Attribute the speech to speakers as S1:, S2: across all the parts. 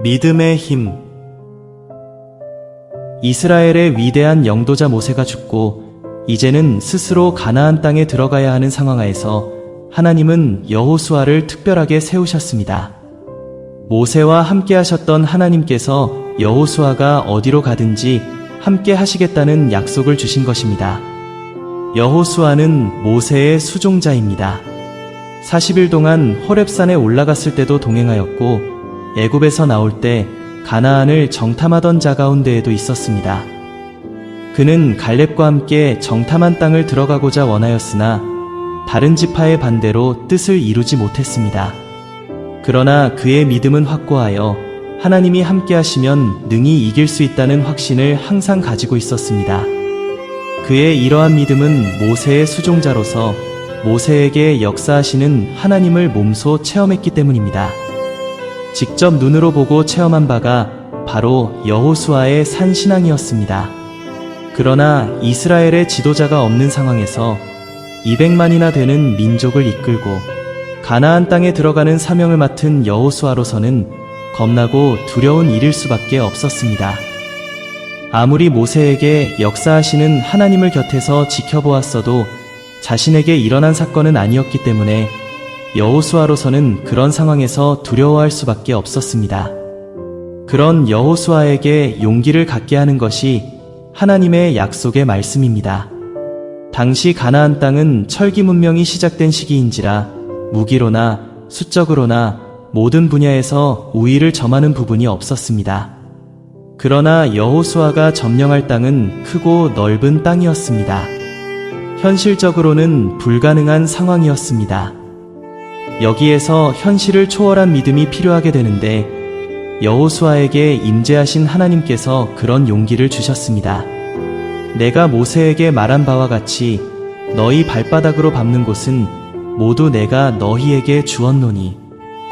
S1: 믿음의 힘. 이스라엘의 위대한 영도자 모세가 죽고 이제는 스스로 가나안 땅에 들어가야 하는 상황하에서 하나님은 여호수아를 특별하게 세우셨습니다. 모세와 함께 하셨던 하나님께서 여호수아가 어디로 가든지 함께 하시겠다는 약속을 주신 것입니다. 여호수아는 모세의 수종자입니다. 40일 동안 호렙산에 올라갔을 때도 동행하였고 애굽에서 나올 때 가나안을 정탐하던 자 가운데에도 있었습니다. 그는 갈렙과 함께 정탐한 땅을 들어가고자 원하였으나 다른 지파의 반대로 뜻을 이루지 못했습니다. 그러나 그의 믿음은 확고하여 하나님이 함께 하시면 능히 이길 수 있다는 확신을 항상 가지고 있었습니다. 그의 이러한 믿음은 모세의 수종자로서 모세에게 역사하시는 하나님을 몸소 체험했기 때문입니다. 직접 눈으로 보고 체험한 바가 바로 여호수아의 산신앙이었습니다. 그러나 이스라엘의 지도자가 없는 상황에서 200만이나 되는 민족을 이끌고 가나안 땅에 들어가는 사명을 맡은 여호수아로서는 겁나고 두려운 일일 수밖에 없었습니다. 아무리 모세에게 역사하시는 하나님을 곁에서 지켜보았어도 자신에게 일어난 사건은 아니었기 때문에 여호수아로서는 그런 상황에서 두려워할 수밖에 없었습니다. 그런 여호수아에게 용기를 갖게 하는 것이 하나님의 약속의 말씀입니다. 당시 가나안 땅은 철기 문명이 시작된 시기인지라 무기로나 수적으로나 모든 분야에서 우위를 점하는 부분이 없었습니다. 그러나 여호수아가 점령할 땅은 크고 넓은 땅이었습니다. 현실적으로는 불가능한 상황이었습니다. 여기에서 현실을 초월한 믿음이 필요하게 되는데 여호수아에게 임재하신 하나님께서 그런 용기를 주셨습니다. 내가 모세에게 말한 바와 같이 너희 발바닥으로 밟는 곳은 모두 내가 너희에게 주었노니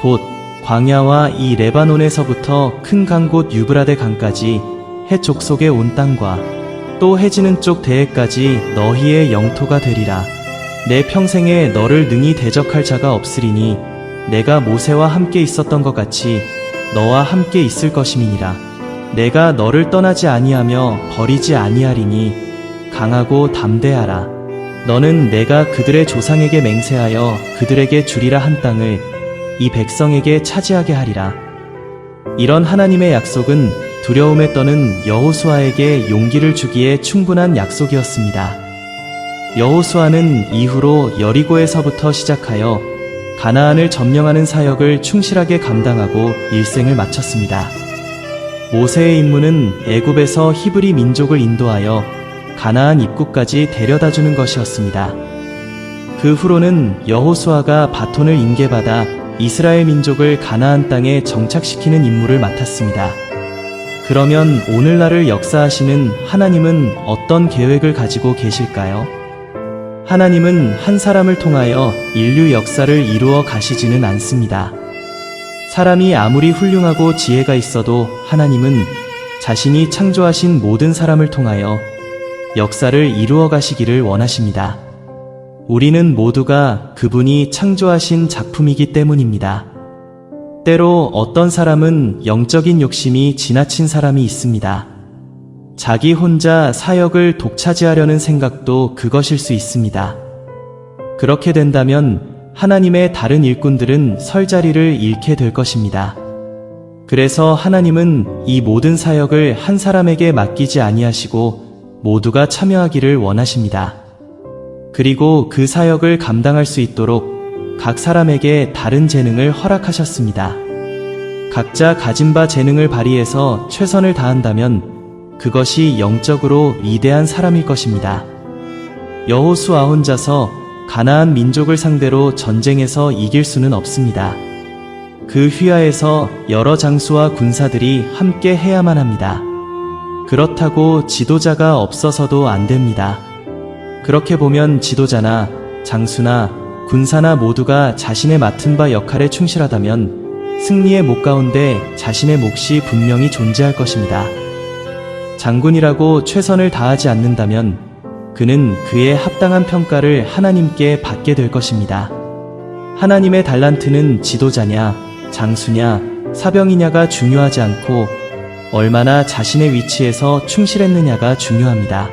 S1: 곧 광야와 이 레바논에서부터 큰 강 곧 유브라데 강까지 해 족속에 온 땅과 또 해지는 쪽 대해까지 너희의 영토가 되리라. 내 평생에 너를 능히 대적할 자가 없으리니 내가 모세와 함께 있었던 것 같이 너와 함께 있을 것임이니라. 내가 너를 떠나지 아니하며 버리지 아니하리니 강하고 담대하라. 너는 내가 그들의 조상에게 맹세하여 그들에게 주리라 한 땅을 이 백성에게 차지하게 하리라. 이런 하나님의 약속은 두려움에 떠는 여호수아에게 용기를 주기에 충분한 약속이었습니다. 여호수아는 이후로 여리고에서부터 시작하여 가나안을 점령하는 사역을 충실하게 감당하고 일생을 마쳤습니다. 모세의 임무는 애굽에서 히브리 민족을 인도하여 가나안 입구까지 데려다주는 것이었습니다. 그 후로는 여호수아가 바톤을 인계받아 이스라엘 민족을 가나안 땅에 정착시키는 임무를 맡았습니다. 그러면 오늘날을 역사하시는 하나님은 어떤 계획을 가지고 계실까요? 하나님은 한 사람을 통하여 인류 역사를 이루어 가시지는 않습니다. 사람이 아무리 훌륭하고 지혜가 있어도 하나님은 자신이 창조하신 모든 사람을 통하여 역사를 이루어 가시기를 원하십니다. 우리는 모두가 그분이 창조하신 작품이기 때문입니다. 때로 어떤 사람은 영적인 욕심이 지나친 사람이 있습니다. 자기 혼자 사역을 독차지하려는 생각도 그것일 수 있습니다. 그렇게 된다면 하나님의 다른 일꾼들은 설 자리를 잃게 될 것입니다. 그래서 하나님은 이 모든 사역을 한 사람에게 맡기지 아니하시고 모두가 참여하기를 원하십니다. 그리고 그 사역을 감당할 수 있도록 각 사람에게 다른 재능을 허락하셨습니다. 각자 가진 바 재능을 발휘해서 최선을 다한다면 그것이 영적으로 위대한 사람일 것입니다. 여호수아 혼자서 가나안 민족을 상대로 전쟁에서 이길 수는 없습니다. 그 휘하에서 여러 장수와 군사들이 함께 해야만 합니다. 그렇다고 지도자가 없어서도 안 됩니다. 그렇게 보면 지도자나 장수나 군사나 모두가 자신의 맡은 바 역할에 충실하다면 승리의 목 가운데 자신의 몫이 분명히 존재할 것입니다. 장군이라고 최선을 다하지 않는다면 그는 그에 합당한 평가를 하나님께 받게 될 것입니다. 하나님의 달란트는 지도자냐, 장수냐, 사병이냐가 중요하지 않고 얼마나 자신의 위치에서 충실했느냐가 중요합니다.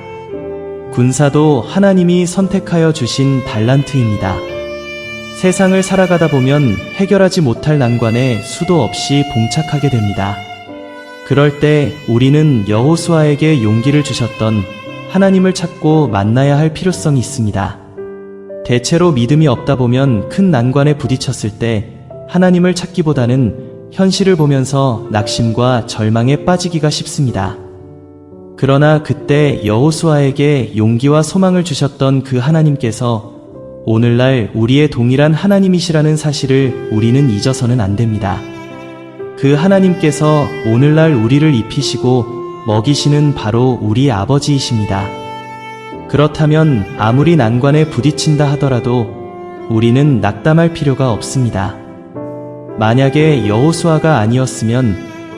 S1: 군사도 하나님이 선택하여 주신 달란트입니다. 세상을 살아가다 보면 해결하지 못할 난관에 수도 없이 봉착하게 됩니다. 그럴 때 우리는 여호수아에게 용기를 주셨던 하나님을 찾고 만나야 할 필요성이 있습니다. 대체로 믿음이 없다 보면 큰 난관에 부딪혔을 때 하나님을 찾기보다는 현실을 보면서 낙심과 절망에 빠지기가 쉽습니다. 그러나 그때 여호수아에게 용기와 소망을 주셨던 그 하나님께서 오늘날 우리의 동일한 하나님이시라는 사실을 우리는 잊어서는 안 됩니다. 그 하나님께서 오늘날 우리를 입히시고 먹이시는 바로 우리 아버지이십니다. 그렇다면 아무리 난관에 부딪힌다 하더라도 우리는 낙담할 필요가 없습니다. 만약에 여호수아가 아니었으면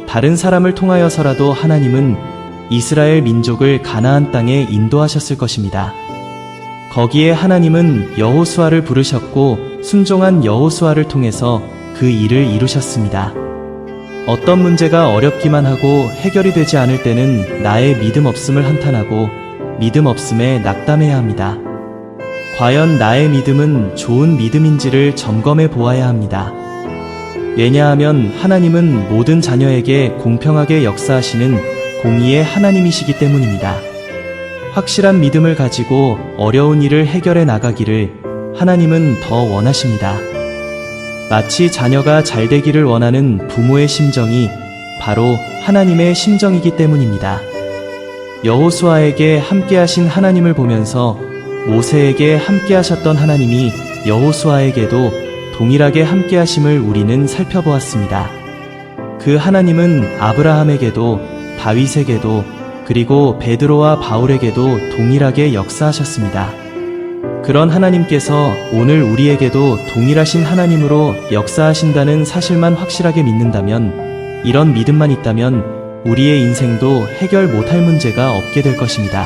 S1: 다른 사람을 통하여서라도 하나님은 이스라엘 민족을 가나안 땅에 인도하셨을 것입니다. 거기에 하나님은 여호수아를 부르셨고 순종한 여호수아를 통해서 그 일을 이루셨습니다. 어떤 문제가 어렵기만 하고 해결이 되지 않을 때는 나의 믿음 없음을 한탄하고 믿음 없음에 낙담해야 합니다. 과연 나의 믿음은 좋은 믿음인지를 점검해 보아야 합니다. 왜냐하면 하나님은 모든 자녀에게 공평하게 역사하시는 공의의 하나님이시기 때문입니다. 확실한 믿음을 가지고 어려운 일을 해결해 나가기를 하나님은 더 원하십니다. 마치 자녀가 잘 되기를 원하는 부모의 심정이 바로 하나님의 심정이기 때문입니다. 여호수아에게 함께하신 하나님을 보면서 모세에게 함께하셨던 하나님이 여호수아에게도 동일하게 함께하심을 우리는 살펴보았습니다. 그 하나님은 아브라함에게도 다윗에게도 그리고 베드로와 바울에게도 동일하게 역사하셨습니다. 그런 하나님께서 오늘 우리에게도 동일하신 하나님으로 역사하신다는 사실만 확실하게 믿는다면, 이런 믿음만 있다면 우리의 인생도 해결 못할 문제가 없게 될 것입니다.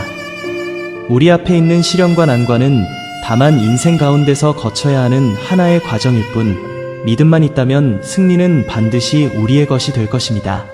S1: 우리 앞에 있는 시련과 난관은 다만 인생 가운데서 거쳐야 하는 하나의 과정일 뿐, 믿음만 있다면 승리는 반드시 우리의 것이 될 것입니다.